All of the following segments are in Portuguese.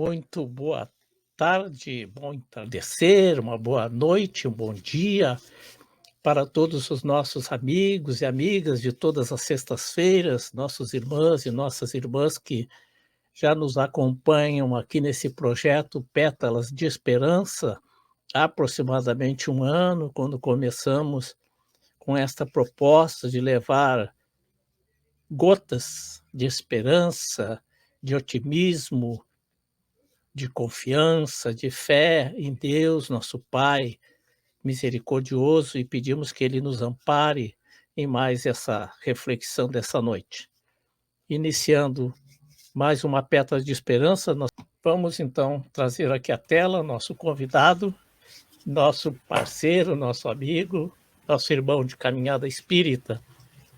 Muito boa tarde, bom entardecer, uma boa noite, um bom dia para todos os nossos amigos e amigas de todas as sextas-feiras, nossos irmãs e nossas irmãs que já nos acompanham aqui nesse projeto Pétalas de Esperança, há aproximadamente um ano, quando começamos com esta proposta de levar gotas de esperança, de otimismo, de confiança, de fé em Deus, nosso Pai misericordioso, e pedimos que Ele nos ampare em mais essa reflexão dessa noite. Iniciando mais uma pétala de esperança, nós vamos então trazer aqui à tela nosso convidado, nosso parceiro, nosso amigo, nosso irmão de caminhada espírita,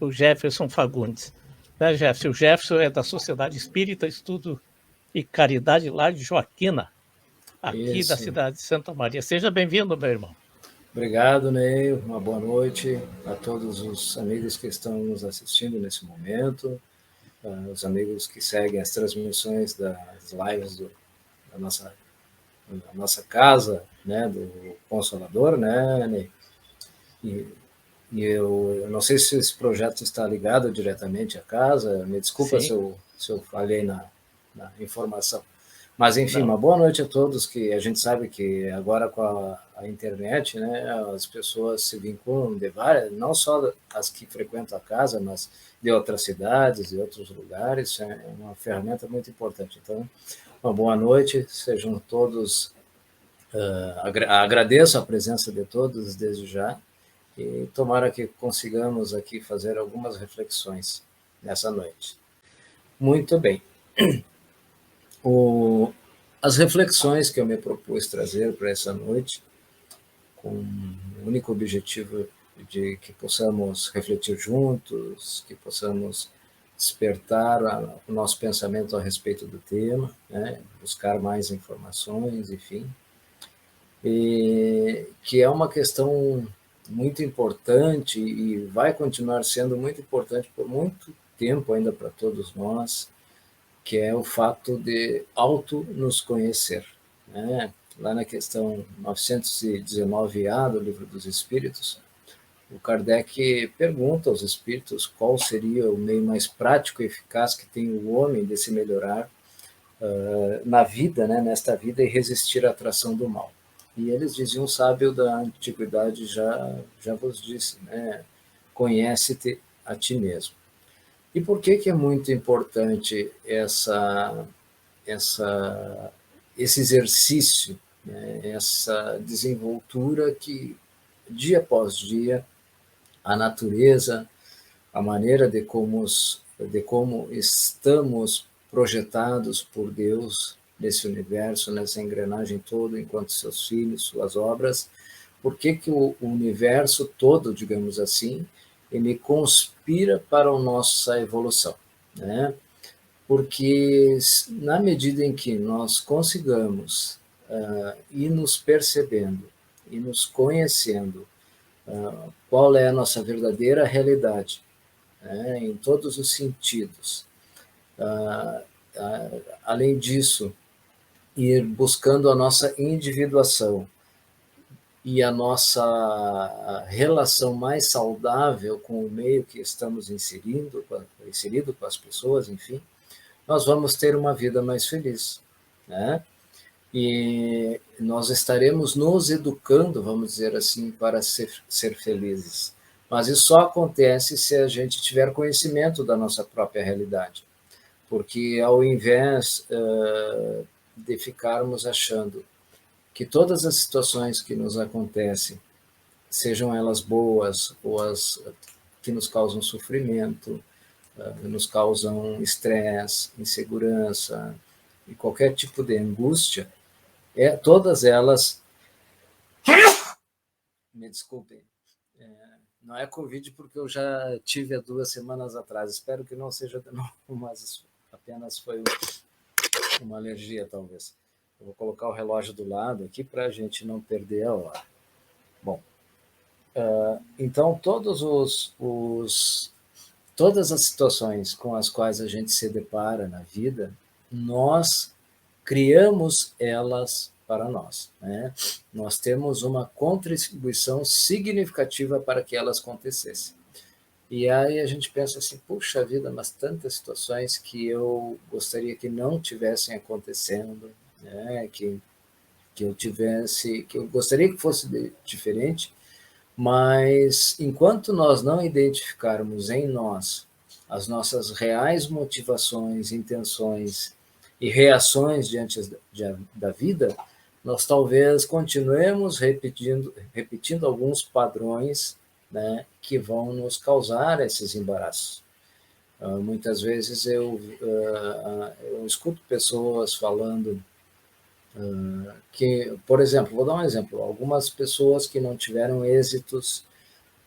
o Jefferson Fagundes. Né, Jefferson? O Jefferson é da Sociedade Espírita Estudo e Caridade lá de Joaquina, aqui da Isso. cidade de Santa Maria. Seja bem-vindo, meu irmão. Obrigado, Ney. Uma boa noite a todos os amigos que estão nos assistindo nesse momento, os amigos que seguem as transmissões das lives da nossa casa, né, do Consolador, né, Ney? E eu não sei se esse projeto está ligado diretamente à casa, me desculpa se Sim. eu falhei na informação. Mas, enfim, Não. uma boa noite a todos, que a gente sabe que agora com a internet, né, as pessoas se vinculam de várias, não só as que frequentam a casa, mas de outras cidades e outros lugares, é uma ferramenta muito importante. Então, uma boa noite, sejam todos, agradeço a presença de todos desde já, e tomara que consigamos aqui fazer algumas reflexões nessa noite. Muito bem. As reflexões que eu me propus trazer para essa noite, com o único objetivo de que possamos refletir juntos, que possamos despertar o nosso pensamento a respeito do tema, né? Buscar mais informações, enfim, e que é uma questão muito importante e vai continuar sendo muito importante por muito tempo ainda para todos nós, que é o fato de auto nos conhecer, né? Lá na questão 919A do Livro dos Espíritos, o Kardec pergunta aos espíritos qual seria o meio mais prático e eficaz que tem o homem de se melhorar na vida, né, nesta vida, e resistir à atração do mal. E eles diziam: um sábio da antiguidade já vos disse, né, conhece-te a ti mesmo. E por que é muito importante esse exercício, né, essa desenvoltura que, dia após dia, a natureza, a maneira de como estamos projetados por Deus nesse universo, nessa engrenagem toda, enquanto seus filhos, suas obras, por que o universo todo, digamos assim, ele conspira para a nossa evolução, né? Porque na medida em que nós consigamos ir nos percebendo e nos conhecendo qual é a nossa verdadeira realidade, né, em todos os sentidos. Além disso, ir buscando a nossa individuação e a nossa relação mais saudável com o meio que estamos inserido com as pessoas, enfim, nós vamos ter uma vida mais feliz, né? E nós estaremos nos educando, vamos dizer assim, para ser felizes. Mas isso só acontece se a gente tiver conhecimento da nossa própria realidade. Porque ao invés de ficarmos achando que todas as situações que nos acontecem, sejam elas boas ou as que nos causam sofrimento, nos causam estresse, insegurança e qualquer tipo de angústia, todas elas, me desculpem, não é Covid porque eu já tive há 2 semanas atrás, espero que não seja de novo, mas apenas foi uma alergia, talvez. Eu vou colocar o relógio do lado aqui para a gente não perder a hora. Bom, então todas as situações com as quais a gente se depara na vida, nós criamos elas para nós, né? Nós temos uma contribuição significativa para que elas acontecessem. E aí a gente pensa assim, puxa vida, mas tantas situações que eu gostaria que não tivessem acontecendo, né? Que eu tivesse, que eu gostaria que fosse diferente, mas enquanto nós não identificarmos em nós as nossas reais motivações, intenções e reações diante da vida, nós talvez continuemos repetindo alguns padrões, né, que vão nos causar esses embaraços. Muitas vezes eu escuto pessoas falando que, por exemplo, vou dar um exemplo, algumas pessoas que não tiveram êxitos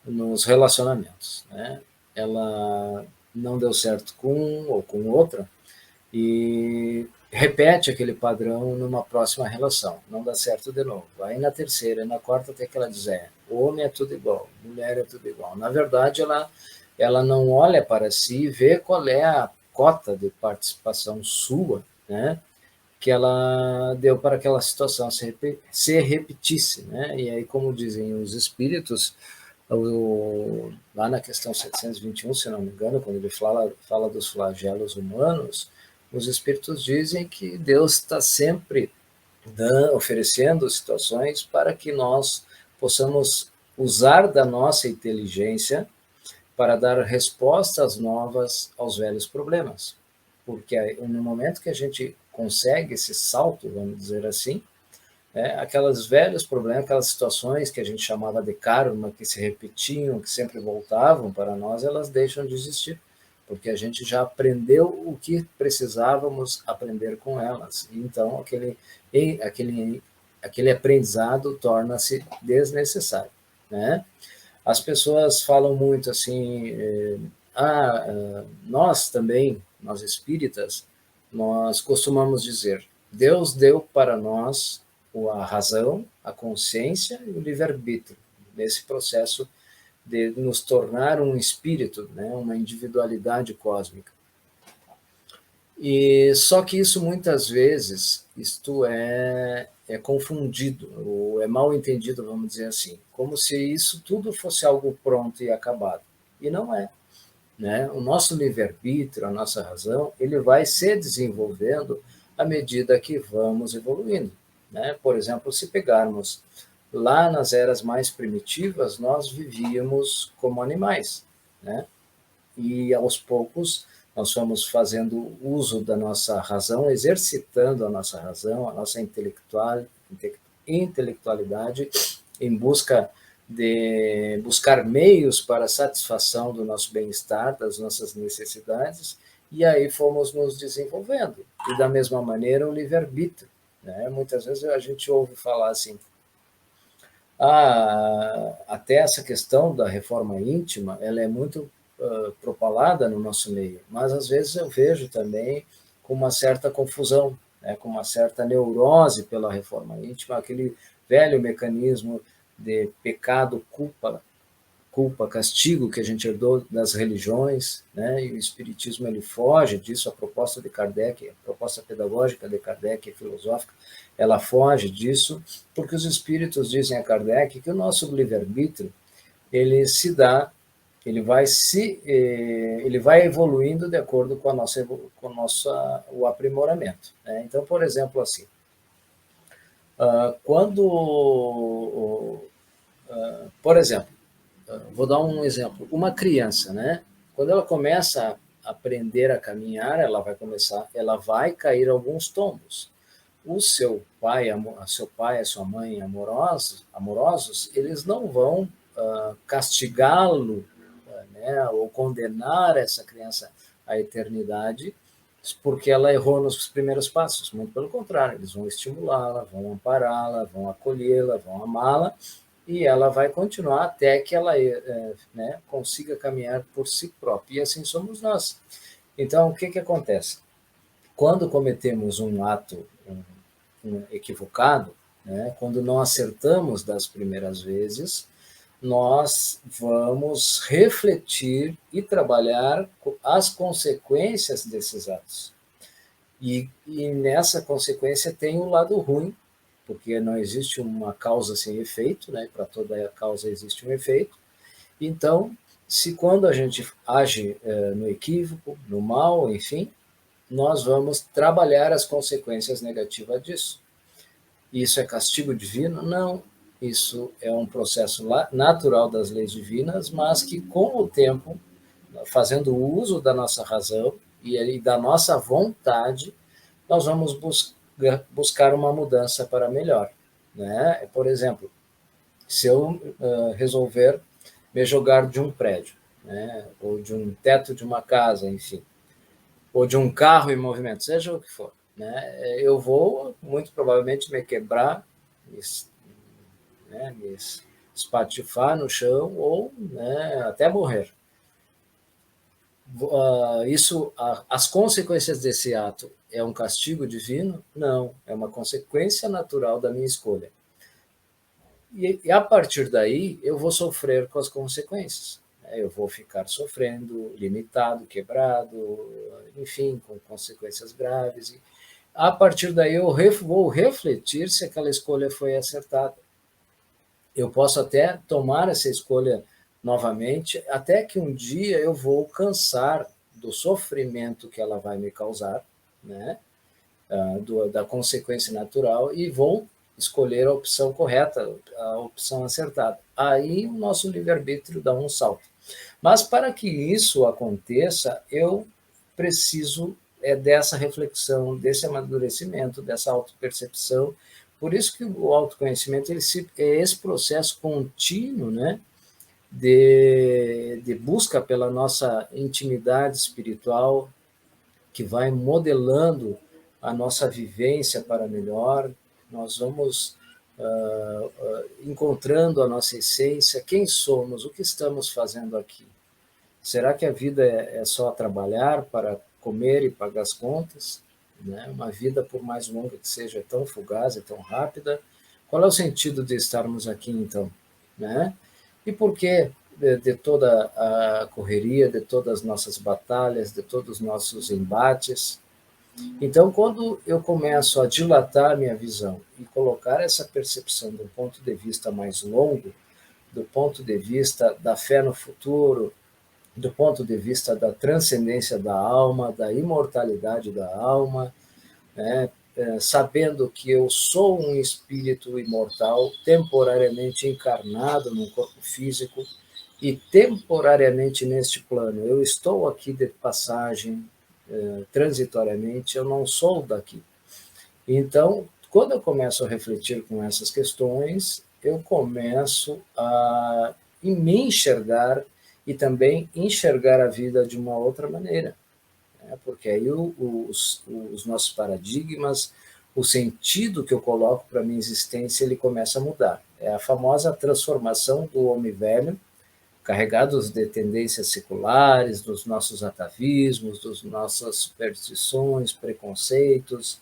nos relacionamentos, né? Ela não deu certo com um ou com outra e repete aquele padrão numa próxima relação, não dá certo de novo. Aí na terceira, na quarta, até que ela diz, homem é tudo igual, mulher é tudo igual. Na verdade, ela não olha para si e vê qual é a cota de participação sua, né? Que ela deu para aquela situação se repetisse, né? E aí, como dizem os espíritos, lá na questão 721, se não me engano, quando ele fala dos flagelos humanos, os espíritos dizem que Deus está sempre oferecendo situações para que nós possamos usar da nossa inteligência para dar respostas novas aos velhos problemas. Porque no momento que a gente consegue esse salto, vamos dizer assim, aquelas velhos problemas, aquelas situações que a gente chamava de karma, que se repetiam, que sempre voltavam para nós, elas deixam de existir, porque a gente já aprendeu o que precisávamos aprender com elas. Então, aquele aprendizado torna-se desnecessário, né? As pessoas falam muito assim, nós também, nós espíritas, nós costumamos dizer, Deus deu para nós a razão, a consciência e o livre-arbítrio, nesse processo de nos tornar um espírito, né, uma individualidade cósmica. E só que isso muitas vezes isto é confundido ou é mal entendido, vamos dizer assim, como se isso tudo fosse algo pronto e acabado. E não é, né? O nosso livre-arbítrio, a nossa razão, ele vai se desenvolvendo à medida que vamos evoluindo, né? Por exemplo, se pegarmos lá nas eras mais primitivas, nós vivíamos como animais, né? E aos poucos nós fomos fazendo uso da nossa razão, exercitando a nossa razão, a nossa intelectualidade em busca de buscar meios para a satisfação do nosso bem-estar, das nossas necessidades, e aí fomos nos desenvolvendo. E da mesma maneira o livre-arbítrio, né? Muitas vezes a gente ouve falar assim, até essa questão da reforma íntima, ela é muito propalada no nosso meio, mas às vezes eu vejo também com uma certa confusão, né, com uma certa neurose pela reforma íntima, aquele velho mecanismo de pecado, culpa, castigo que a gente herdou das religiões, né, e o espiritismo ele foge disso, a proposta de Kardec, a proposta pedagógica de Kardec, filosófica, ela foge disso, porque os espíritos dizem a Kardec que o nosso livre-arbítrio, ele se dá, ele vai evoluindo de acordo com o aprimoramento, né? Então, por exemplo, assim, por exemplo, vou dar um exemplo, uma criança, né? Quando ela começa a aprender a caminhar, ela vai cair alguns tombos. O seu pai, a sua mãe amorosos, eles não vão castigá-lo, né, ou condenar essa criança à eternidade porque ela errou nos primeiros passos. Muito pelo contrário, eles vão estimulá-la, vão ampará-la, vão acolhê-la, vão amá-la, e ela vai continuar até que ela né, consiga caminhar por si própria. E assim somos nós. Então, o que acontece? Quando cometemos um ato equivocado, né, quando não acertamos das primeiras vezes, nós vamos refletir e trabalhar as consequências desses atos. E nessa consequência tem o lado ruim, porque não existe uma causa sem efeito, né? Para toda causa existe um efeito. Então, se quando a gente age no equívoco, no mal, enfim, nós vamos trabalhar as consequências negativas disso. Isso é castigo divino? Não. Isso é um processo natural das leis divinas, mas que com o tempo, fazendo uso da nossa razão e da nossa vontade, nós vamos buscar uma mudança para melhor. Né? Por exemplo, se eu resolver me jogar de um prédio, né? Ou de um teto de uma casa, enfim, ou de um carro em movimento, seja o que for, né? Eu vou, muito provavelmente, me quebrar, me espatifar no chão ou, né, até morrer. As consequências desse ato é um castigo divino? Não, é uma consequência natural da minha escolha. E a partir daí eu vou sofrer com as consequências. Eu vou ficar sofrendo, limitado, quebrado, enfim, com consequências graves. E a partir daí eu vou refletir se aquela escolha foi acertada. Eu posso até tomar essa escolha novamente, até que um dia eu vou cansar do sofrimento que ela vai me causar, né? Da consequência natural, e vou escolher a opção correta, a opção acertada. Aí o nosso livre-arbítrio dá um salto. Mas para que isso aconteça, eu preciso dessa reflexão, desse amadurecimento, dessa autopercepção. Por isso que o autoconhecimento é esse processo contínuo, né, de busca pela nossa intimidade espiritual, que vai modelando a nossa vivência para melhor. Nós vamos encontrando a nossa essência, quem somos, o que estamos fazendo aqui. Será que a vida é só trabalhar para comer e pagar as contas? Né? Uma vida, por mais longa que seja, é tão fugaz, é tão rápida. Qual é o sentido de estarmos aqui, então? Né? E por que de toda a correria, de todas as nossas batalhas, de todos os nossos embates? Então, quando eu começo a dilatar minha visão e colocar essa percepção do ponto de vista mais longo, do ponto de vista da fé no futuro, do ponto de vista da transcendência da alma, da imortalidade da alma, né? Sabendo que eu sou um espírito imortal, temporariamente encarnado num corpo físico e temporariamente neste plano. Eu estou aqui de passagem, transitoriamente, eu não sou daqui. Então, quando eu começo a refletir com essas questões, eu começo a me enxergar e também enxergar a vida de uma outra maneira, né? Porque aí os nossos paradigmas, o sentido que eu coloco para a minha existência, ele começa a mudar. É a famosa transformação do homem velho, carregados de tendências seculares, dos nossos atavismos, das nossas superstições, preconceitos.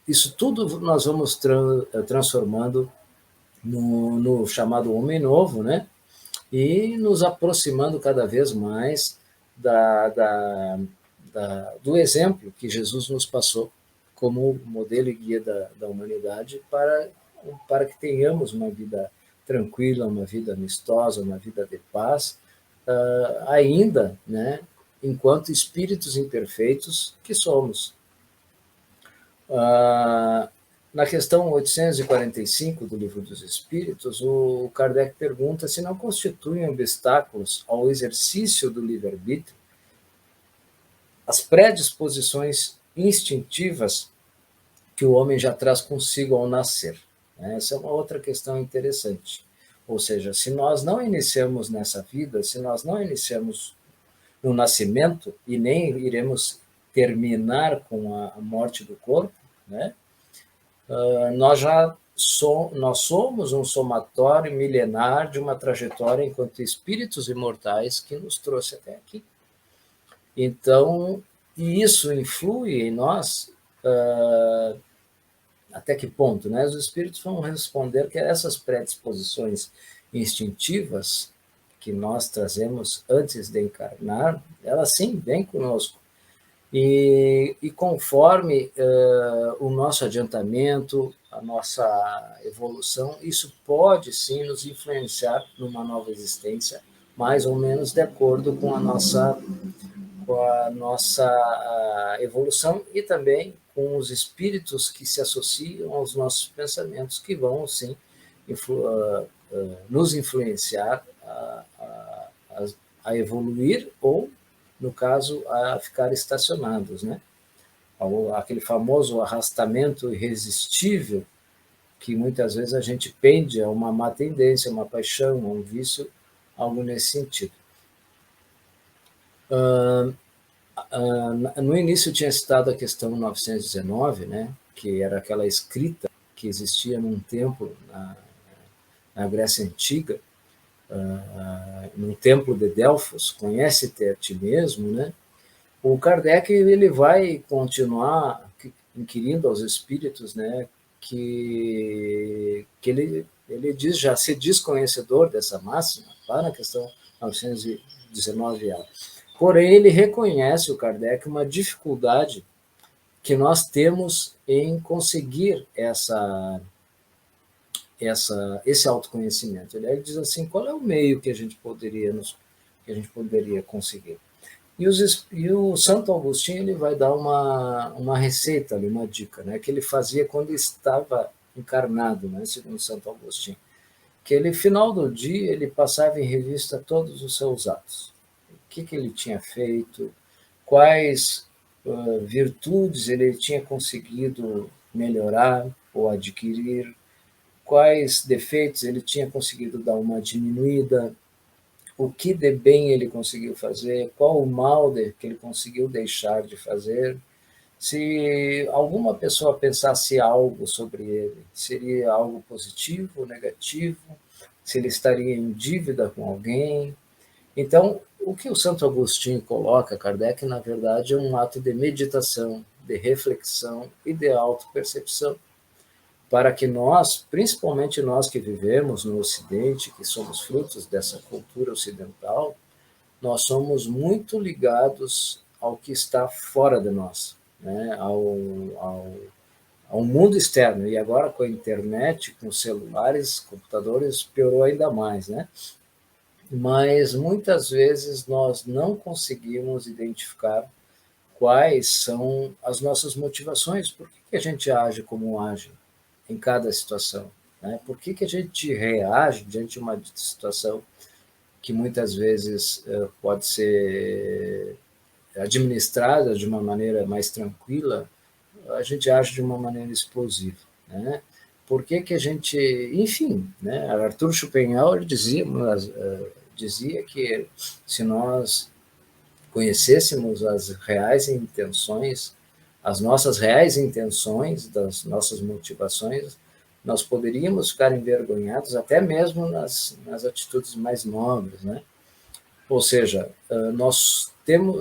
Isso tudo nós vamos transformando no chamado homem novo, né? E nos aproximando cada vez mais do exemplo que Jesus nos passou como modelo e guia da humanidade para que tenhamos uma vida tranquila, uma vida amistosa, uma vida de paz, ainda, né, enquanto espíritos imperfeitos que somos. Na questão 845 do Livro dos Espíritos, o Kardec pergunta se não constituem obstáculos ao exercício do livre-arbítrio as predisposições instintivas que o homem já traz consigo ao nascer. Essa é uma outra questão interessante. Ou seja, se nós não iniciamos nessa vida, se nós não iniciamos no nascimento e nem iremos terminar com a morte do corpo, né? Nós somos um somatório milenar de uma trajetória enquanto espíritos imortais que nos trouxe até aqui. Então, e isso influi em nós até que ponto, né? Os espíritos vão responder que essas predisposições instintivas que nós trazemos antes de encarnar, elas sim vêm conosco. E conforme o nosso adiantamento, a nossa evolução, isso pode sim nos influenciar numa nova existência, mais ou menos de acordo com a nossa evolução e também com os espíritos que se associam aos nossos pensamentos, que vão sim nos influenciar a evoluir ou, no caso, a ficar estacionados, né? Aquele famoso arrastamento irresistível que muitas vezes a gente pende a uma má tendência, uma paixão, um vício, algo nesse sentido. No início eu tinha citado a questão 919, né, que era aquela escrita que existia num templo na Grécia Antiga, no templo de Delfos, conhece-te a ti mesmo, né? O Kardec ele vai continuar inquirindo aos espíritos, né, que ele diz, já se diz conhecedor dessa máxima, lá na questão 919A. Porém, ele reconhece, o Kardec, uma dificuldade que nós temos em conseguir esse autoconhecimento. Ele diz assim, qual é o meio que a gente poderia conseguir? E o Santo Agostinho ele vai dar uma receita, ali, uma dica, né, que ele fazia quando estava encarnado, né, segundo Santo Agostinho, que ele, final do dia, ele passava em revista todos os seus atos. O que ele tinha feito, quais virtudes ele tinha conseguido melhorar ou adquirir, quais defeitos ele tinha conseguido dar uma diminuída, o que de bem ele conseguiu fazer, qual o mal que ele conseguiu deixar de fazer. Se alguma pessoa pensasse algo sobre ele, seria algo positivo ou negativo? Se ele estaria em dívida com alguém? Então, o que o Santo Agostinho coloca, Kardec, na verdade, é um ato de meditação, de reflexão e de autopercepção, para que nós, principalmente nós que vivemos no Ocidente, que somos frutos dessa cultura ocidental, nós somos muito ligados ao que está fora de nós, né? ao mundo externo. E agora com a internet, com os celulares, computadores, piorou ainda mais, né? Mas muitas vezes nós não conseguimos identificar quais são as nossas motivações, por que a gente age como age em cada situação, né? Por que a gente reage diante de uma situação que muitas vezes pode ser administrada de uma maneira mais tranquila, a gente age de uma maneira explosiva, né? Por que a gente, enfim, né? Arthur Schopenhauer dizia que se nós conhecêssemos as nossas reais intenções, das nossas motivações, nós poderíamos ficar envergonhados até mesmo nas atitudes mais nobres, né? Ou seja, nós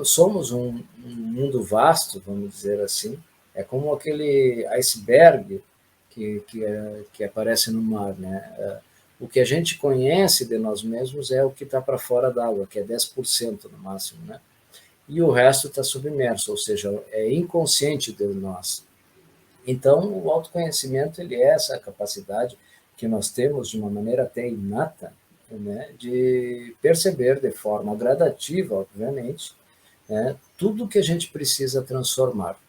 somos um mundo vasto, vamos dizer assim, é como aquele iceberg que aparece no mar, né? O que a gente conhece de nós mesmos é o que está para fora d'água, que é 10% no máximo, né? E o resto está submerso, ou seja, é inconsciente de nós. Então, o autoconhecimento ele é essa capacidade que nós temos de uma maneira até inata, né, de perceber de forma gradativa, obviamente, né, tudo que a gente precisa transformar.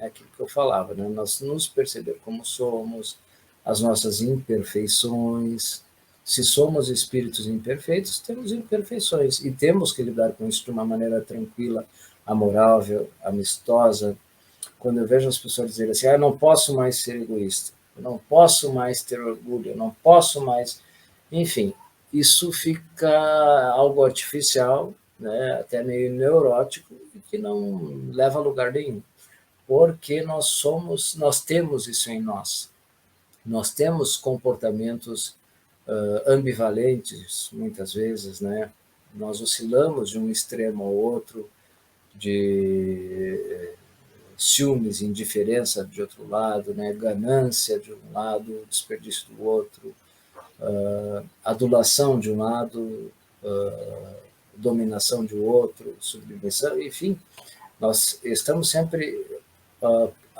É aquilo que eu falava, né, nós nos perceber como somos, as nossas imperfeições. Se somos espíritos imperfeitos, temos imperfeições e temos que lidar com isso de uma maneira tranquila, amorável, amistosa. Quando eu vejo as pessoas dizerem assim, eu não posso mais ser egoísta, eu não posso mais ter orgulho, eu não posso mais... Enfim, isso fica algo artificial, né, até meio neurótico, e que não leva a lugar nenhum. Porque nós temos isso em nós. Nós temos comportamentos ambivalentes, muitas vezes, né? Nós oscilamos de um extremo ao outro, de ciúmes, indiferença de outro lado, né? Ganância de um lado, desperdício do outro, adulação de um lado, dominação de outro, submissão, enfim. Nós estamos sempre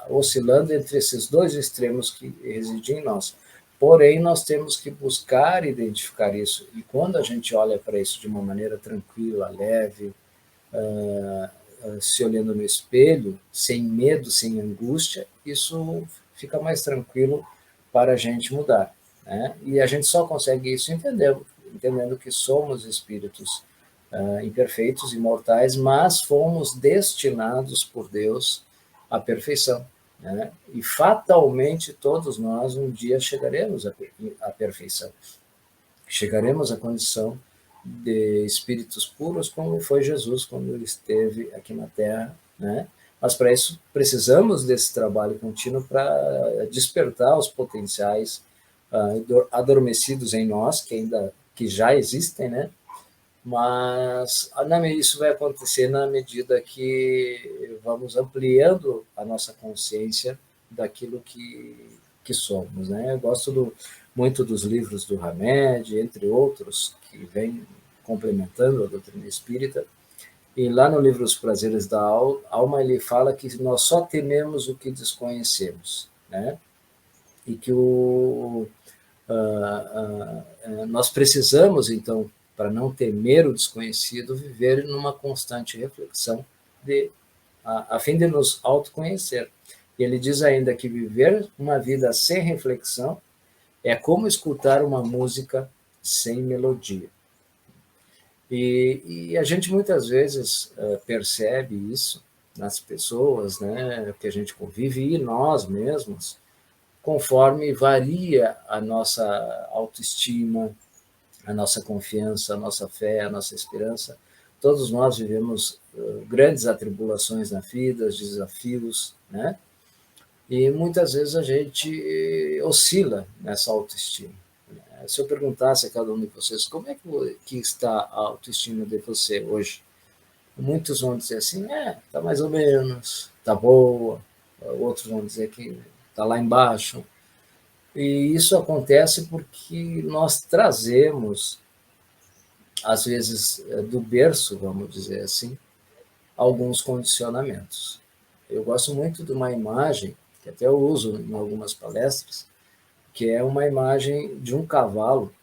oscilando entre esses dois extremos que residem em nós. Porém, nós temos que buscar identificar isso. E quando a gente olha para isso de uma maneira tranquila, leve, se olhando no espelho, sem medo, sem angústia, isso fica mais tranquilo para a gente mudar, né? E a gente só consegue isso entendendo que somos espíritos imperfeitos, imortais, mas fomos destinados por Deus à perfeição, né? E fatalmente todos nós um dia chegaremos à perfeição, chegaremos à condição de espíritos puros, como foi Jesus quando ele esteve aqui na Terra, né? Mas para isso precisamos desse trabalho contínuo para despertar os potenciais adormecidos em nós, que já existem, né? Mas isso vai acontecer na medida que vamos ampliando a nossa consciência daquilo que somos, né? Eu gosto muito dos livros do Hamed, entre outros, que vêm complementando a doutrina espírita. E lá no livro Os Prazeres da Alma, ele fala que nós só tememos o que desconhecemos, né? E que nós precisamos, então, para não temer o desconhecido, viver numa constante reflexão a fim de nos autoconhecer. E ele diz ainda que viver uma vida sem reflexão é como escutar uma música sem melodia. E a gente muitas vezes percebe isso nas pessoas, né, que a gente convive, e nós mesmos, conforme varia a nossa autoestima, a nossa confiança, a nossa fé, a nossa esperança. Todos nós vivemos grandes atribulações na vida, desafios, né? E muitas vezes a gente oscila nessa autoestima. Se eu perguntasse a cada um de vocês como é que está a autoestima de você hoje, muitos vão dizer assim, está mais ou menos, está boa, outros vão dizer que está lá embaixo. E isso acontece porque nós trazemos, às vezes, do berço, vamos dizer assim, alguns condicionamentos. Eu gosto muito de uma imagem, que até eu uso em algumas palestras, que é uma imagem de um cavalo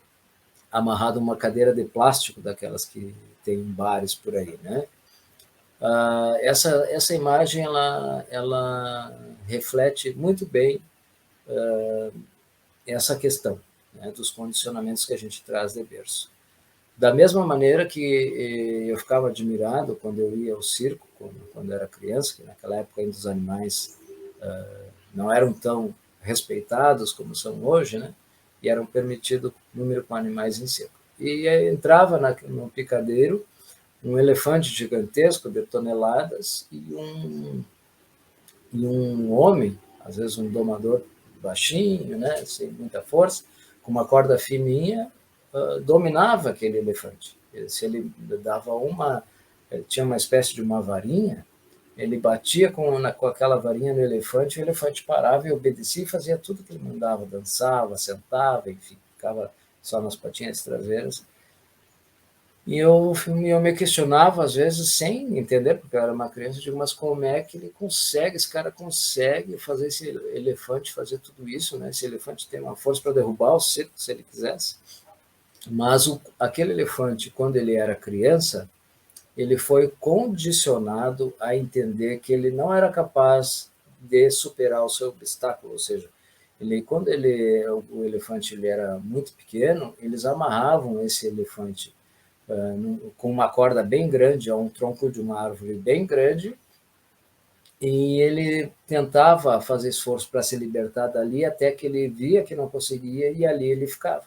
amarrado a uma cadeira de plástico, daquelas que tem em bares por aí, né? Essa imagem, ela reflete muito bem essa questão, né, dos condicionamentos que a gente traz de berço. Da mesma maneira que eu ficava admirado quando eu ia ao circo, quando era criança, que naquela época ainda os animais não eram tão respeitados como são hoje, né? E eram permitido número com animais em circo. E aí entrava no picadeiro um elefante gigantesco de toneladas e um homem, às vezes um domador baixinho, né, sem muita força, com uma corda fininha, dominava aquele elefante. Se ele dava ele tinha uma espécie de uma varinha, ele batia com aquela varinha no elefante, o elefante parava e obedecia e fazia tudo que ele mandava, dançava, sentava, enfim, ficava só nas patinhas traseiras. E eu me questionava, às vezes, sem entender, porque eu era uma criança, eu digo, mas como é que esse cara consegue fazer esse elefante fazer tudo isso, né? Esse elefante tem uma força para derrubar o circo, se ele quisesse. Mas aquele elefante, quando ele era criança, ele foi condicionado a entender que ele não era capaz de superar o seu obstáculo, ou seja, quando o elefante ele era muito pequeno, eles amarravam esse elefante com uma corda bem grande, a um tronco de uma árvore bem grande, e ele tentava fazer esforço para se libertar dali, até que ele via que não conseguia, e ali ele ficava.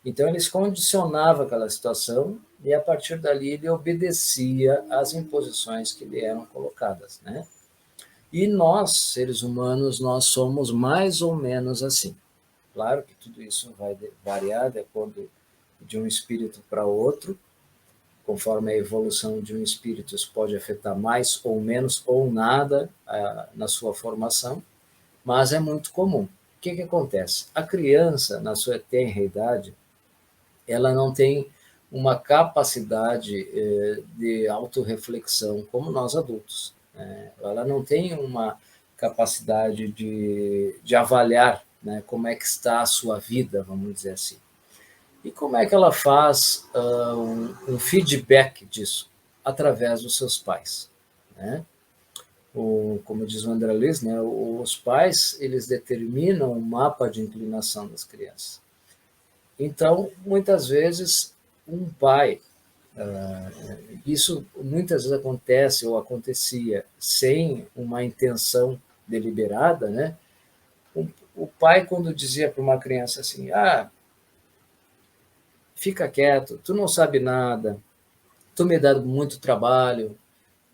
Então, eles condicionavam aquela situação, e a partir dali ele obedecia às imposições que lhe eram colocadas, né? E nós, seres humanos, nós somos mais ou menos assim. Claro que tudo isso vai variar de acordo de um espírito para outro, conforme a evolução de um espírito, isso pode afetar mais ou menos ou nada na sua formação, mas é muito comum. O que acontece? A criança, na sua tenra idade, ela não tem uma capacidade de autorreflexão como nós adultos. né? Ela não tem uma capacidade de avaliar, né, como é que está a sua vida, vamos dizer assim. E como é que ela faz um feedback disso? Através dos seus pais, né? Como diz o André Luiz, né, os pais eles determinam o mapa de inclinação das crianças. Então, muitas vezes, um pai, isso muitas vezes acontece ou acontecia sem uma intenção deliberada, né? O pai, quando dizia para uma criança assim, fica quieto, tu não sabe nada, tu me dá muito trabalho,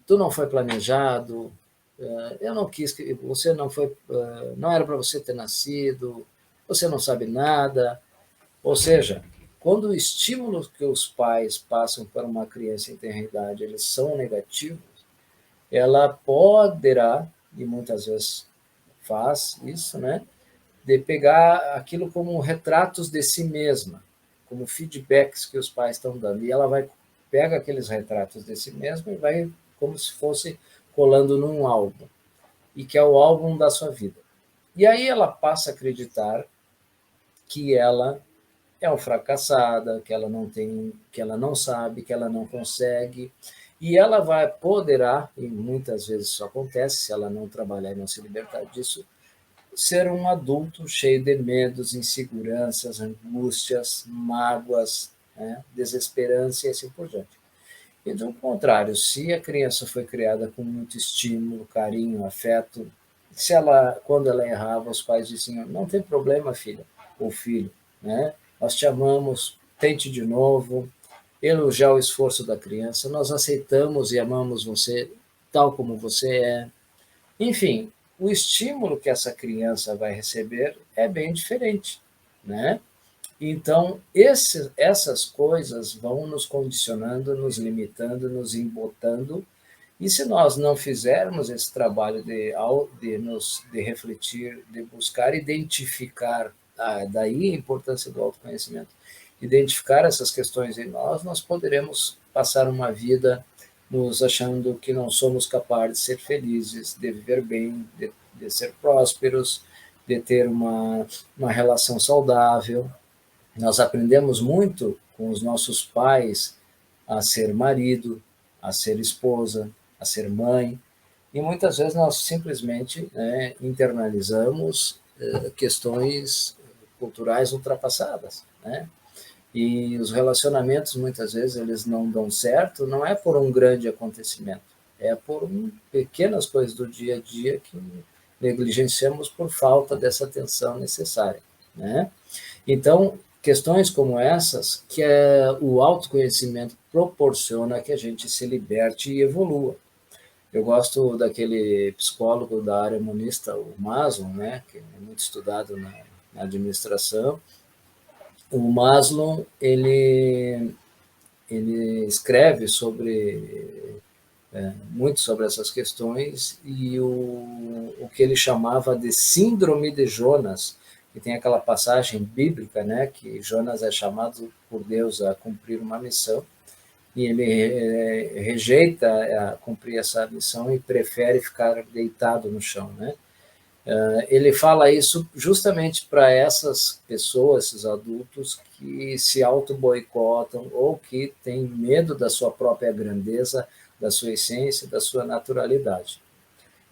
tu não foi planejado, eu não quis, você não foi, não era para você ter nascido, você não sabe nada. Ou seja, quando os estímulos que os pais passam para uma criança em tenra idade, eles são negativos, ela poderá, e muitas vezes faz isso, né, de pegar aquilo como retratos de si mesma, como feedbacks que os pais estão dando. E ela vai pega aqueles retratos de si mesma e vai como se fosse colando num álbum, e que é o álbum da sua vida. E aí ela passa a acreditar que ela é uma fracassada, que ela não tem, que ela não sabe, que ela não consegue, e ela vai poderá, e muitas vezes isso acontece, se ela não trabalhar e não se libertar disso, ser um adulto cheio de medos, inseguranças, angústias, mágoas, né, desesperança e assim por diante. E do contrário, se a criança foi criada com muito estímulo, carinho, afeto, se ela, quando ela errava, os pais diziam: não tem problema, filha ou filho, né? Nós te amamos, tente de novo, elogiar o esforço da criança, nós aceitamos e amamos você tal como você é. Enfim, o estímulo que essa criança vai receber é bem diferente, né? Então, essas coisas vão nos condicionando, nos limitando, nos embotando, e se nós não fizermos esse trabalho de refletir, de buscar identificar, daí a importância do autoconhecimento, identificar essas questões em nós, nós poderemos passar uma vida nos achando que não somos capazes de ser felizes, de viver bem, de ser prósperos, de ter uma relação saudável. Nós aprendemos muito com os nossos pais a ser marido, a ser esposa, a ser mãe, e muitas vezes nós simplesmente, né, internalizamos questões culturais ultrapassadas, né? E os relacionamentos muitas vezes eles não dão certo, não é por um grande acontecimento, é por pequenas coisas do dia a dia que negligenciamos por falta dessa atenção necessária, né? Então, questões como essas, que o autoconhecimento proporciona que a gente se liberte e evolua. Eu gosto daquele psicólogo da área humanista, o Maslow, né, que é muito estudado na administração. O Maslow, ele escreve muito sobre essas questões, e o que ele chamava de síndrome de Jonas, que tem aquela passagem bíblica, né, que Jonas é chamado por Deus a cumprir uma missão, e ele rejeita cumprir essa missão e prefere ficar deitado no chão, né? Ele fala isso justamente para essas pessoas, esses adultos que se auto-boicotam ou que têm medo da sua própria grandeza, da sua essência, da sua naturalidade.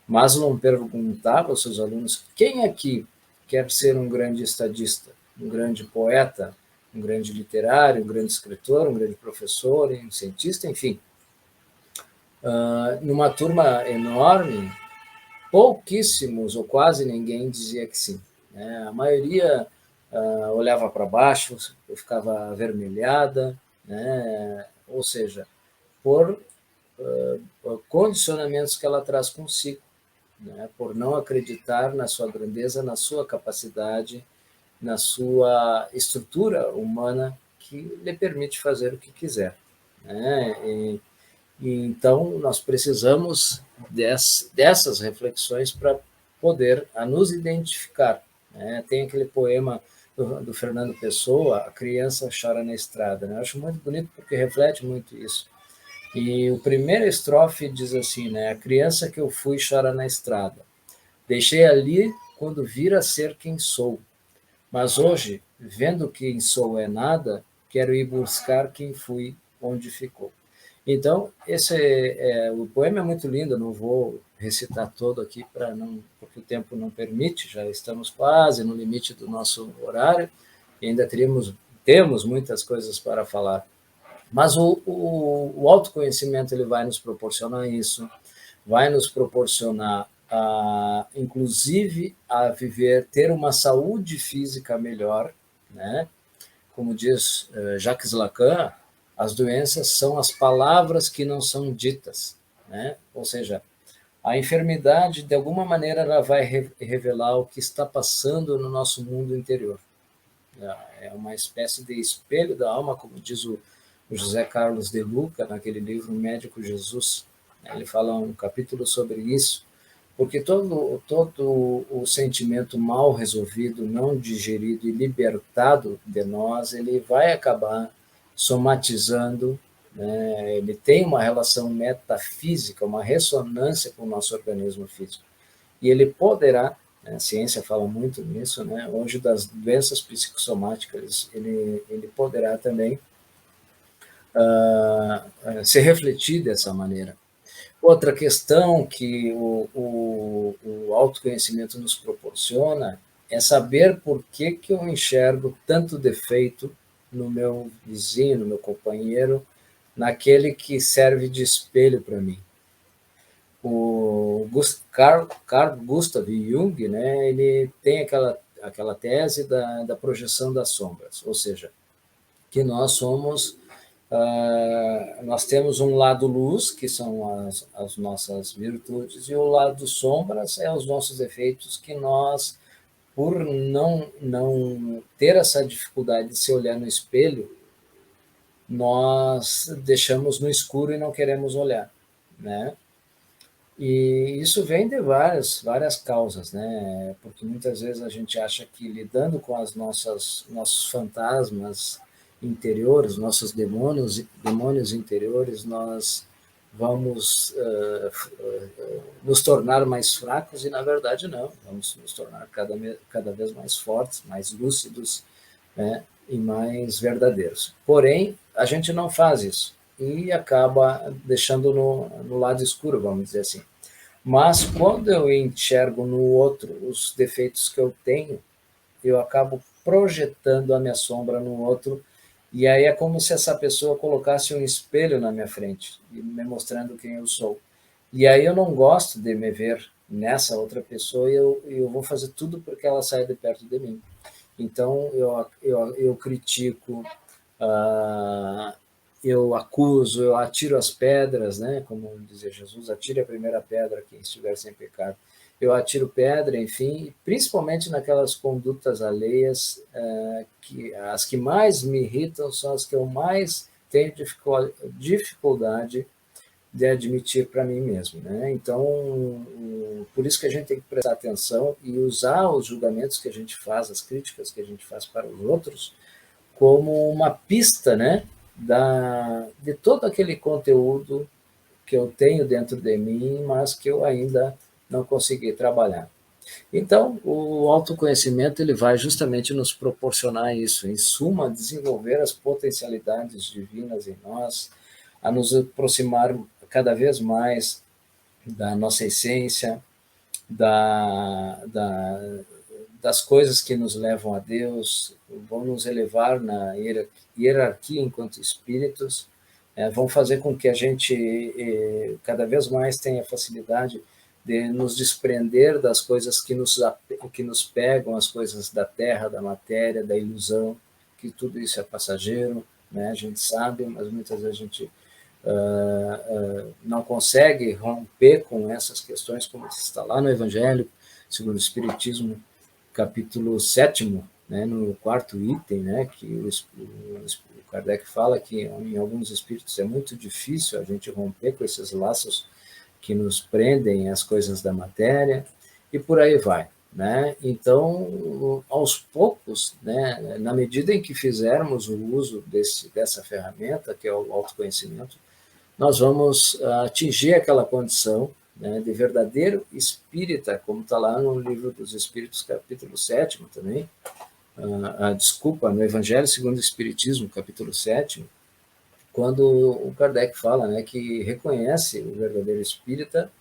Maslow perguntava aos seus alunos: quem aqui quer ser um grande estadista, um grande poeta, um grande literário, um grande escritor, um grande professor, um cientista, enfim. Numa turma enorme, pouquíssimos ou quase ninguém dizia que sim, né? A maioria olhava para baixo, ficava avermelhada, né? Ou seja, por condicionamentos que ela traz consigo, né? Por não acreditar na sua grandeza, na sua capacidade, na sua estrutura humana que lhe permite fazer o que quiser, né? E então nós precisamos dessas reflexões para poder nos identificar, né? Tem aquele poema do Fernando Pessoa, A Criança Chora na Estrada, né? Eu acho muito bonito porque reflete muito isso. E o primeiro estrofe diz assim, né? A criança que eu fui chora na estrada. Deixei ali quando vir a ser quem sou. Mas hoje, vendo quem sou é nada, quero ir buscar quem fui, onde ficou. Então, o poema é muito lindo, não vou recitar todo aqui para não, porque o tempo não permite, já estamos quase no limite do nosso horário e ainda temos muitas coisas para falar. Mas o autoconhecimento ele vai nos proporcionar isso, vai nos proporcionar, inclusive, a viver, ter uma saúde física melhor, né? Como diz Jacques Lacan, as doenças são as palavras que não são ditas, né? Ou seja, a enfermidade, de alguma maneira, ela vai revelar o que está passando no nosso mundo interior. É uma espécie de espelho da alma, como diz o José Carlos de Luca, naquele livro Médico Jesus. Ele fala um capítulo sobre isso, porque todo o sentimento mal resolvido, não digerido e libertado de nós, ele vai acabar somatizando, né? Ele tem uma relação metafísica, uma ressonância com o nosso organismo físico. E ele poderá, né, a ciência fala muito nisso, né, hoje das doenças psicossomáticas, ele poderá também se refletir dessa maneira. Outra questão que o autoconhecimento nos proporciona é saber por que eu enxergo tanto defeito no meu vizinho, no meu companheiro, naquele que serve de espelho para mim. O Carl Gustav Jung, né, ele tem aquela tese da projeção das sombras, ou seja, que nós somos nós temos um lado luz, que são as nossas virtudes, e o lado sombras é os nossos defeitos, que nós, por não ter essa dificuldade de se olhar no espelho, nós deixamos no escuro e não queremos olhar, né? E isso vem de várias causas, né? Porque muitas vezes a gente acha que lidando com as nossos fantasmas interiores, nossos demônios interiores, nós vamos nos tornar mais fracos e, na verdade, não. Vamos nos tornar cada vez mais fortes, mais lúcidos, né? E mais verdadeiros. Porém, a gente não faz isso e acaba deixando no lado escuro, vamos dizer assim. Mas quando eu enxergo no outro os defeitos que eu tenho, eu acabo projetando a minha sombra no outro, e aí é como se essa pessoa colocasse um espelho na minha frente, me mostrando quem eu sou. E aí eu não gosto de me ver nessa outra pessoa e eu vou fazer tudo porque ela saia de perto de mim. Então eu critico, ah, eu acuso, eu atiro as pedras, né? Como dizia Jesus, atire a primeira pedra quem estiver sem pecado. Eu atiro pedra, enfim, principalmente naquelas condutas alheias, que as que mais me irritam são as que eu mais tenho dificuldade de admitir para mim mesmo, né? Então, por isso que a gente tem que prestar atenção e usar os julgamentos que a gente faz, as críticas que a gente faz para os outros, como uma pista, né, de todo aquele conteúdo que eu tenho dentro de mim, mas que eu ainda não consegui trabalhar. Então, o autoconhecimento ele vai justamente nos proporcionar isso, em suma, desenvolver as potencialidades divinas em nós, a nos aproximar cada vez mais da nossa essência, das coisas que nos levam a Deus, vão nos elevar na hierarquia enquanto espíritos, vão fazer com que a gente cada vez mais tenha facilidade de nos desprender das coisas que nos pegam, as coisas da terra, da matéria, da ilusão, que tudo isso é passageiro, né? A gente sabe, mas muitas vezes a gente não consegue romper com essas questões, como está lá no Evangelho, segundo o Espiritismo, capítulo 7, né, no quarto item, né, que o Kardec fala que em alguns espíritos é muito difícil a gente romper com esses laços que nos prendem às coisas da matéria, e por aí vai. Né? Então, aos poucos, né, na medida em que fizermos o uso dessa ferramenta, que é o autoconhecimento, nós vamos atingir aquela condição, né, de verdadeiro espírita, como está lá no Livro dos Espíritos, capítulo 7 também, desculpa, no Evangelho segundo o Espiritismo, capítulo 7, quando o Kardec fala, né, que reconhece o verdadeiro espírita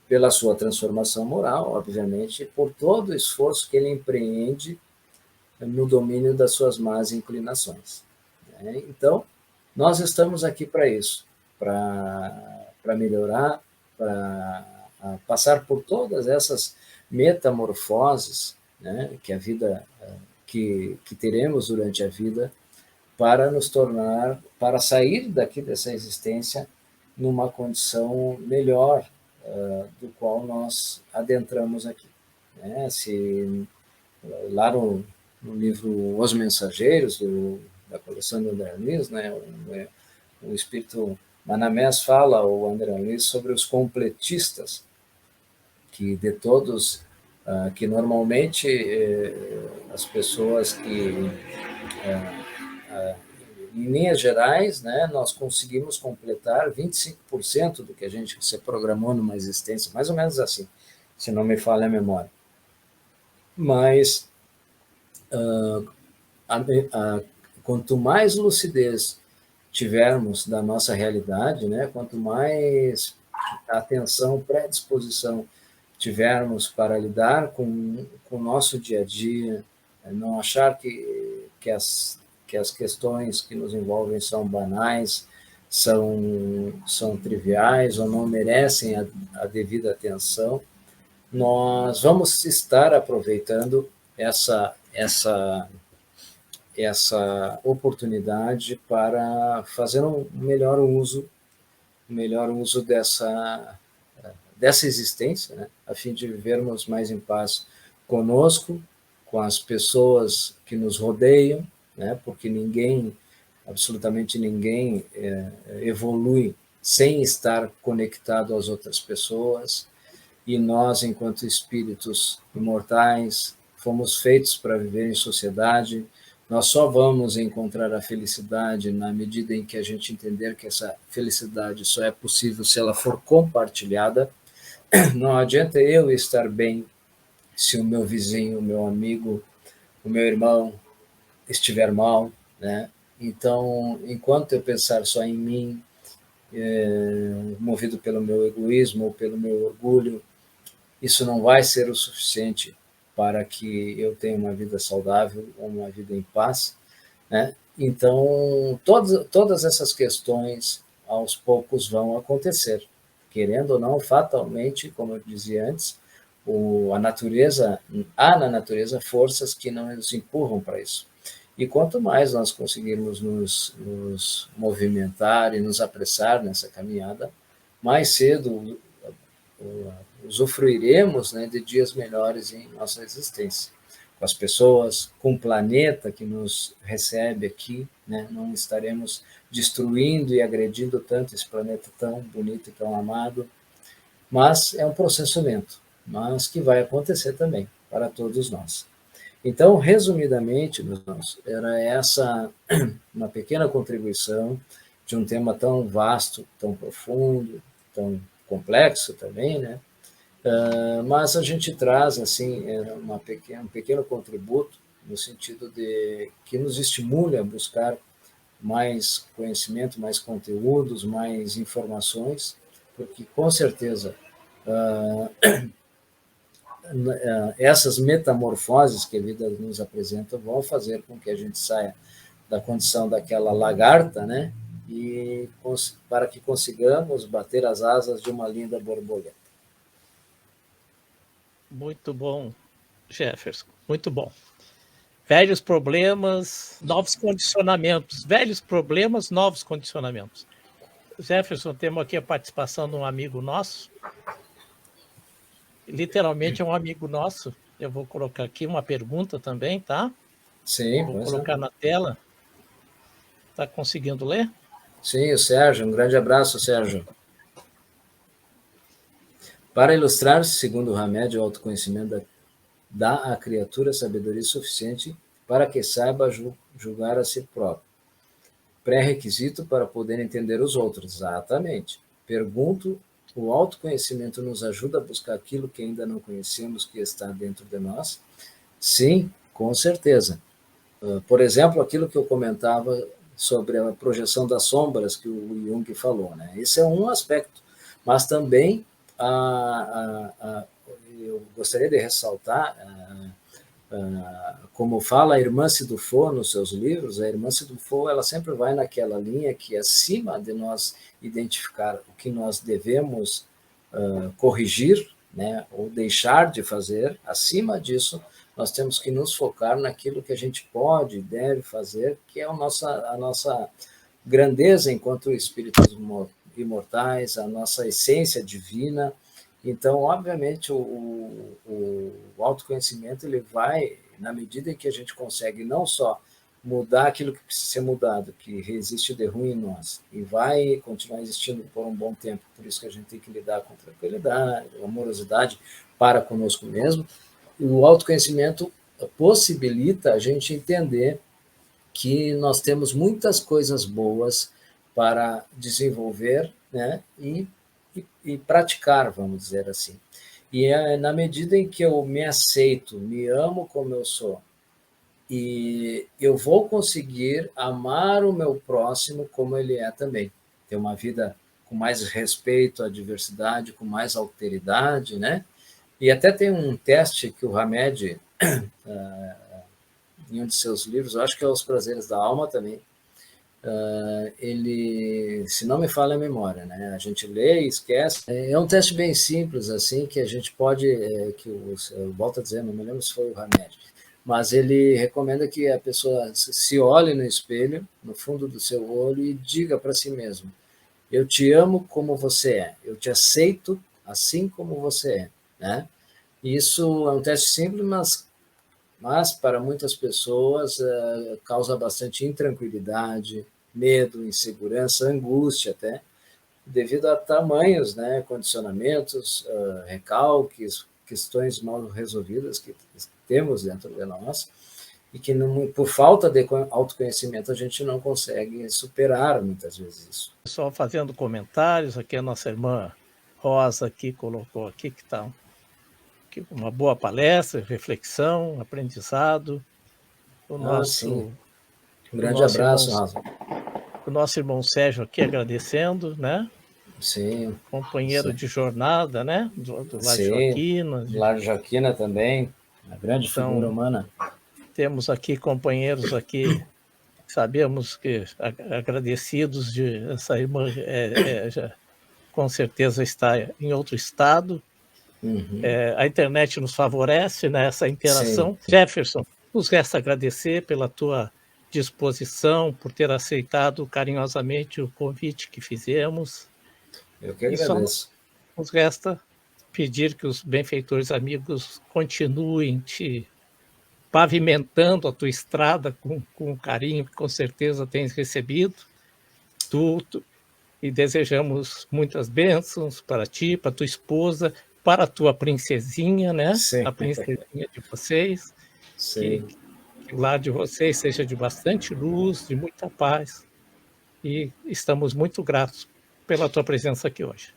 pela sua transformação moral, obviamente, por todo o esforço que ele empreende no domínio das suas más inclinações. Né? Então, nós estamos aqui para isso, para melhorar, para passar por todas essas metamorfoses, né, que a vida, que teremos durante a vida, para nos tornar, para sair daqui dessa existência numa condição melhor do qual nós adentramos aqui. Né? Se lá no livro Os Mensageiros, da coleção do André Luiz, né, o espírito Manamés fala, o André Luiz, sobre os completistas, que de todos, que normalmente as pessoas que, em linhas gerais, né, nós conseguimos completar 25% do que a gente se programou numa existência, mais ou menos assim, se não me falha a memória. Mas quanto mais lucidez tivermos da nossa realidade, né, quanto mais atenção, predisposição tivermos para lidar com o nosso dia a dia, não achar que as questões que nos envolvem são banais, são triviais ou não merecem a devida atenção, nós vamos estar aproveitando essa oportunidade para fazer um melhor uso dessa existência, né, a fim de vivermos mais em paz conosco, com as pessoas que nos rodeiam, né, porque absolutamente ninguém evolui sem estar conectado às outras pessoas, e nós, enquanto espíritos imortais, fomos feitos para viver em sociedade. Nós só vamos encontrar a felicidade na medida em que a gente entender que essa felicidade só é possível se ela for compartilhada. Não adianta eu estar bem se o meu vizinho, o meu amigo, o meu irmão estiver mal, né? Então, enquanto eu pensar só em mim, movido pelo meu egoísmo ou pelo meu orgulho, isso não vai ser o suficiente para que eu tenha uma vida saudável, uma vida em paz, né? Então, todas essas questões, aos poucos, vão acontecer. Querendo ou não, fatalmente, como eu dizia antes, há na natureza forças que não nos empurram para isso. E quanto mais nós conseguirmos nos movimentar e nos apressar nessa caminhada, mais cedo usufruiremos, né, de dias melhores em nossa existência. Com as pessoas, com o planeta que nos recebe aqui, né, não estaremos destruindo e agredindo tanto esse planeta tão bonito e tão amado, mas é um processo lento, mas que vai acontecer também para todos nós. Então, resumidamente, meus irmãos, era essa uma pequena contribuição de um tema tão vasto, tão profundo, tão complexo também, né? Mas a gente traz assim um pequeno contributo no sentido de que nos estimule a buscar mais conhecimento, mais conteúdos, mais informações, porque com certeza essas metamorfoses que a vida nos apresenta vão fazer com que a gente saia da condição daquela lagarta, né? E para que consigamos bater as asas de uma linda borboleta. Muito bom, Jefferson, muito bom. Velhos problemas, novos condicionamentos. Velhos problemas, novos condicionamentos. Jefferson, temos aqui a participação de um amigo nosso. Literalmente é um amigo nosso. Eu vou colocar aqui uma pergunta também, tá? Sim, vou colocar na tela. Está conseguindo ler? Sim, o Sérgio. Um grande abraço, Sérgio. Para ilustrar-se, segundo o Hamed, o autoconhecimento dá à criatura sabedoria suficiente para que saiba julgar a si próprio. pré-requisito para poder entender os outros. Exatamente. Pergunto, o autoconhecimento nos ajuda a buscar aquilo que ainda não conhecemos, que está dentro de nós? Sim, com certeza. Por exemplo, aquilo que eu comentava sobre a projeção das sombras que o Jung falou, né? Esse é um aspecto, mas também eu gostaria de ressaltar, como fala a irmã Cidufo nos seus livros, a irmã Cidufo, ela sempre vai naquela linha que, acima de nós identificar o que nós devemos corrigir, né, ou deixar de fazer, acima disso, nós temos que nos focar naquilo que a gente pode e deve fazer, que é a nossa grandeza enquanto espíritos imortais, a nossa essência divina. Então, obviamente, o autoconhecimento ele vai, na medida em que a gente consegue não só mudar aquilo que precisa ser mudado, que existe de ruim em nós, e vai continuar existindo por um bom tempo, por isso que a gente tem que lidar com tranquilidade, amorosidade para conosco mesmo. O autoconhecimento possibilita a gente entender que nós temos muitas coisas boas para desenvolver, né, e praticar, vamos dizer assim. E na medida em que eu me aceito, me amo como eu sou, e eu vou conseguir amar o meu próximo como ele é também. Ter uma vida com mais respeito à diversidade, com mais alteridade, né? E até tem um teste que o Hamed, em um de seus livros, eu acho que é Os Prazeres da Alma também, ele, se não me falha a memória, né? A gente lê e esquece. É um teste bem simples, assim, que a gente pode, eu volto a dizer, não me lembro se foi o Hamed, mas ele recomenda que a pessoa se olhe no espelho, no fundo do seu olho, e diga para si mesmo: eu te amo como você é, eu te aceito assim como você é, né? Isso é um teste simples, mas para muitas pessoas causa bastante intranquilidade, medo, insegurança, angústia até, devido a tamanhos, né, condicionamentos, recalques, questões mal resolvidas que temos dentro de nós, e que por falta de autoconhecimento a gente não consegue superar muitas vezes isso. Só fazendo comentários, aqui a nossa irmã Rosa aqui colocou aqui que está uma boa palestra, reflexão, aprendizado. Sim. Um grande abraço, Rosa. O nosso irmão Sérgio aqui agradecendo, né? Sim. Companheiro de jornada, né? Do Lar Joaquina. Lar Joaquina também, uma grande figura humana. Temos aqui companheiros aqui, sabemos que agradecidos de essa irmã já, com certeza está em outro estado. A internet nos favorece nessa interação. Sim. Jefferson, nos resta agradecer pela tua disposição, por ter aceitado carinhosamente o convite que fizemos. Eu que agradeço. Nos resta pedir que os benfeitores amigos continuem te pavimentando a tua estrada com o carinho que com certeza tens recebido, e desejamos muitas bênçãos para ti, para tua esposa, para a tua princesinha, né? Sim. A princesinha de vocês. Sim. Que o lar de vocês seja de bastante luz, de muita paz, e estamos muito gratos pela tua presença aqui hoje.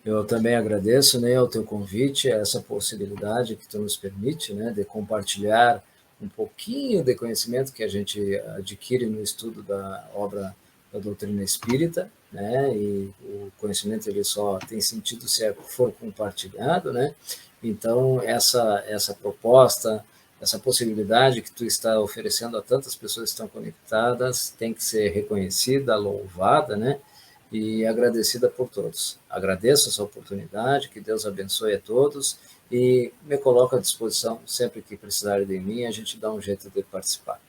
Eu também agradeço, né, o teu convite, essa possibilidade que tu nos permite, né, de compartilhar um pouquinho de conhecimento que a gente adquire no estudo da obra da doutrina espírita, né, e o conhecimento ele só tem sentido se for compartilhado, né. Então essa proposta, essa possibilidade que tu está oferecendo a tantas pessoas que estão conectadas tem que ser reconhecida, louvada, né, e agradecida por todos. Agradeço essa oportunidade, que Deus abençoe a todos, e me coloco à disposição sempre que precisarem de mim, a gente dá um jeito de participar.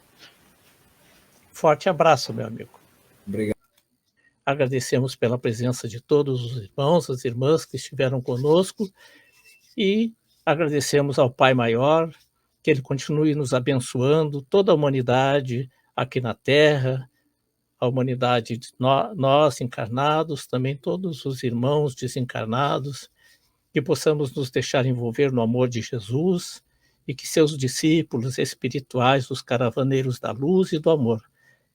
Forte abraço, meu amigo. Obrigado. Agradecemos pela presença de todos os irmãos, as irmãs que estiveram conosco, e agradecemos ao Pai Maior, que Ele continue nos abençoando, toda a humanidade aqui na Terra, a humanidade, nós encarnados, também todos os irmãos desencarnados, que possamos nos deixar envolver no amor de Jesus e que seus discípulos espirituais, os caravaneiros da luz e do amor,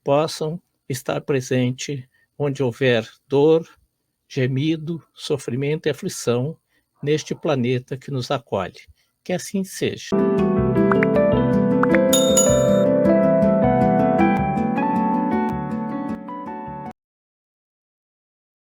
possam estar presente onde houver dor, gemido, sofrimento e aflição neste planeta que nos acolhe. Que assim seja.